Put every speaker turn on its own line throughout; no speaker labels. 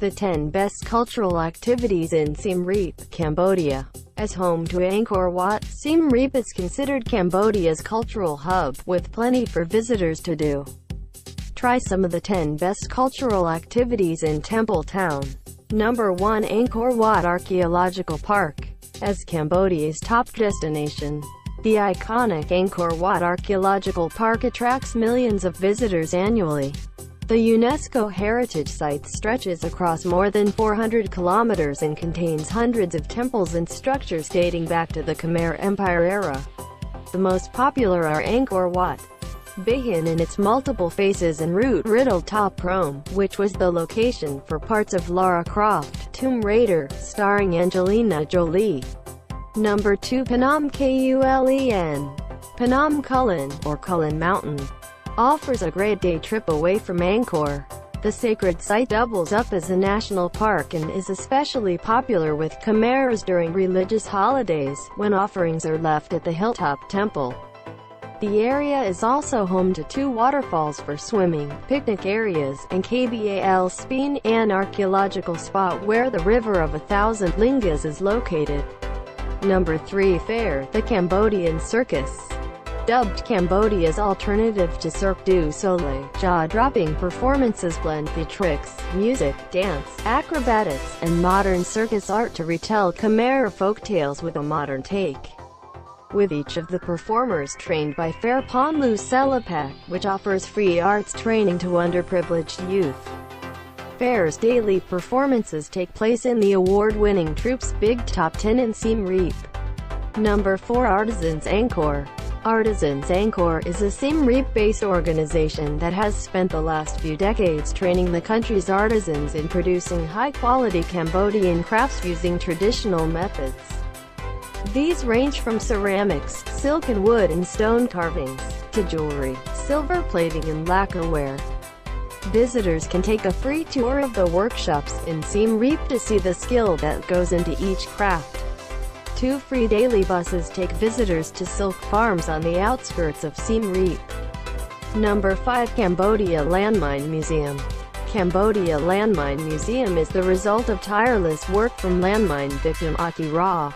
the 10 best cultural activities in Siem Reap, Cambodia. As home to Angkor Wat, Siem Reap is considered Cambodia's cultural hub, with plenty for visitors to do. Try some of the 10 best cultural activities in Temple Town. Number 1. Angkor Wat Archaeological Park. As Cambodia's top destination, the iconic Angkor Wat Archaeological Park attracts millions of visitors annually. The UNESCO heritage site stretches across more than 400 kilometers and contains hundreds of temples and structures dating back to the Khmer Empire era. The most popular are Angkor Wat, Behin in its multiple faces, and root-riddled Top Rome, which was the location for parts of Lara Croft, Tomb Raider, starring Angelina Jolie. Number 2. PHNOM KULEN. PHNOM KULEN, or KULEN Mountain, offers a great day trip away from Angkor. The sacred site doubles up as a national park and is especially popular with Khmers during religious holidays, when offerings are left at the hilltop temple. The area is also home to 2 waterfalls for swimming, picnic areas, and Kbal Speen, an archaeological spot where the River of 1,000 Lingas is located. Number 3. PHARE, the Cambodian circus. Dubbed Cambodia's alternative to Cirque du Soleil, jaw-dropping performances blend theatrics, music, dance, acrobatics, and modern circus art to retell Khmer folktales with a modern take. With each of the performers trained by PHARE Ponlu Selapak, which offers free arts training to underprivileged youth. PHARE's daily performances take place in the award-winning troupe's Big Top 10 in Siem Reap. Number 4. Artisans Angkor. Artisans Angkor is a Siem Reap-based organization that has spent the last few decades training the country's artisans in producing high-quality Cambodian crafts using traditional methods. These range from ceramics, silk and wood and stone carvings, to jewelry, silver plating and lacquerware. Visitors can take a free tour of the workshops in Siem Reap to see the skill that goes into each craft. 2 free daily buses take visitors to silk farms on the outskirts of Siem Reap. Number 5. Cambodia Landmine Museum. Cambodia Landmine Museum is the result of tireless work from landmine victim Aki Ra,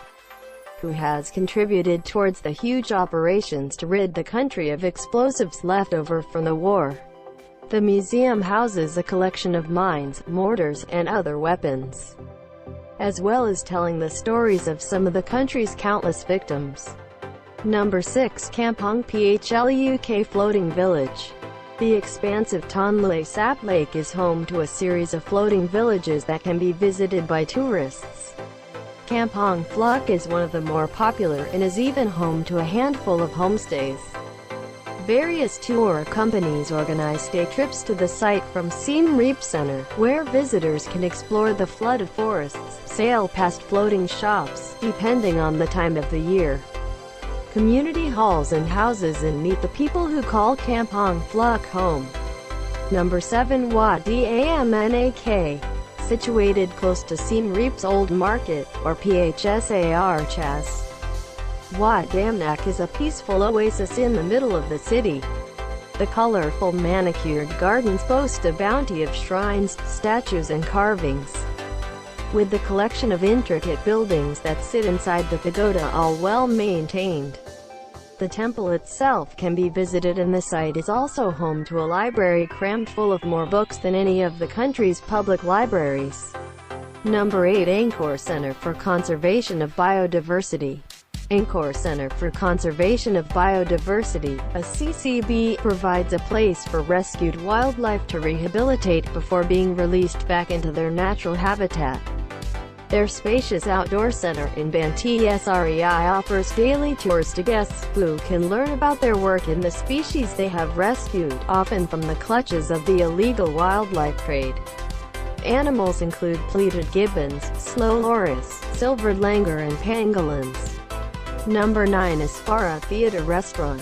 who has contributed towards the huge operations to rid the country of explosives left over from the war. The museum houses a collection of mines, mortars, and other weapons, as well as telling the stories of some of the country's countless victims. Number 6. Kampong PHLUK Floating Village. The expansive Tonle Sap Lake is home to a series of floating villages that can be visited by tourists. Kampong PHLUK is one of the more popular and is even home to a handful of homestays. Various tour companies organize day trips to the site from Siem Reap Center, where visitors can explore the flooded forests, sail past floating shops, depending on the time of the year, community halls and houses, and meet the people who call Kampong PHLUK home. Number 7. Wat Damnak. Situated close to Siem Reap's Old Market, or PHSAR. Wat Damnak is a peaceful oasis in the middle of the city. The colorful manicured gardens boast a bounty of shrines, statues and carvings, with the collection of intricate buildings that sit inside the pagoda all well maintained. The temple itself can be visited, and the site is also home to a library crammed full of more books than any of the country's public libraries. Number 8. Angkor Center for Conservation of Biodiversity. Angkor Center for Conservation of Biodiversity, a CCB, provides a place for rescued wildlife to rehabilitate before being released back into their natural habitat. Their spacious outdoor center in Banteay Srei offers daily tours to guests, who can learn about their work in the species they have rescued, often from the clutches of the illegal wildlife trade. Animals include pleated gibbons, slow loris, silvered langur and pangolins. Number 9. APSARA Theatre Restaurant.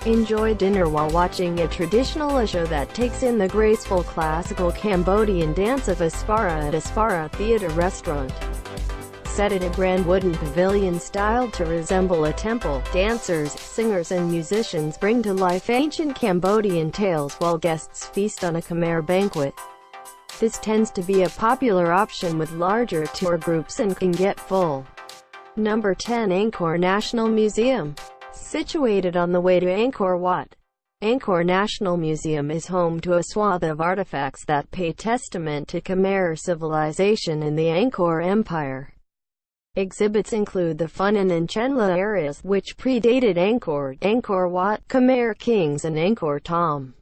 Enjoy dinner while watching a traditional show that takes in the graceful classical Cambodian dance of APSARA at APSARA Theatre Restaurant. Set in a grand wooden pavilion styled to resemble a temple, dancers, singers and musicians bring to life ancient Cambodian tales while guests feast on a Khmer banquet. This tends to be a popular option with larger tour groups and can get full. Number 10. Angkor National Museum. Situated on the way to Angkor Wat, Angkor National Museum is home to a swath of artifacts that pay testament to Khmer civilization in the Angkor Empire. Exhibits include the Funan and Chenla areas, which predated Angkor, Angkor Wat, Khmer kings and Angkor Thom.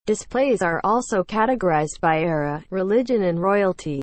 Displays are also categorized by era, religion and royalty.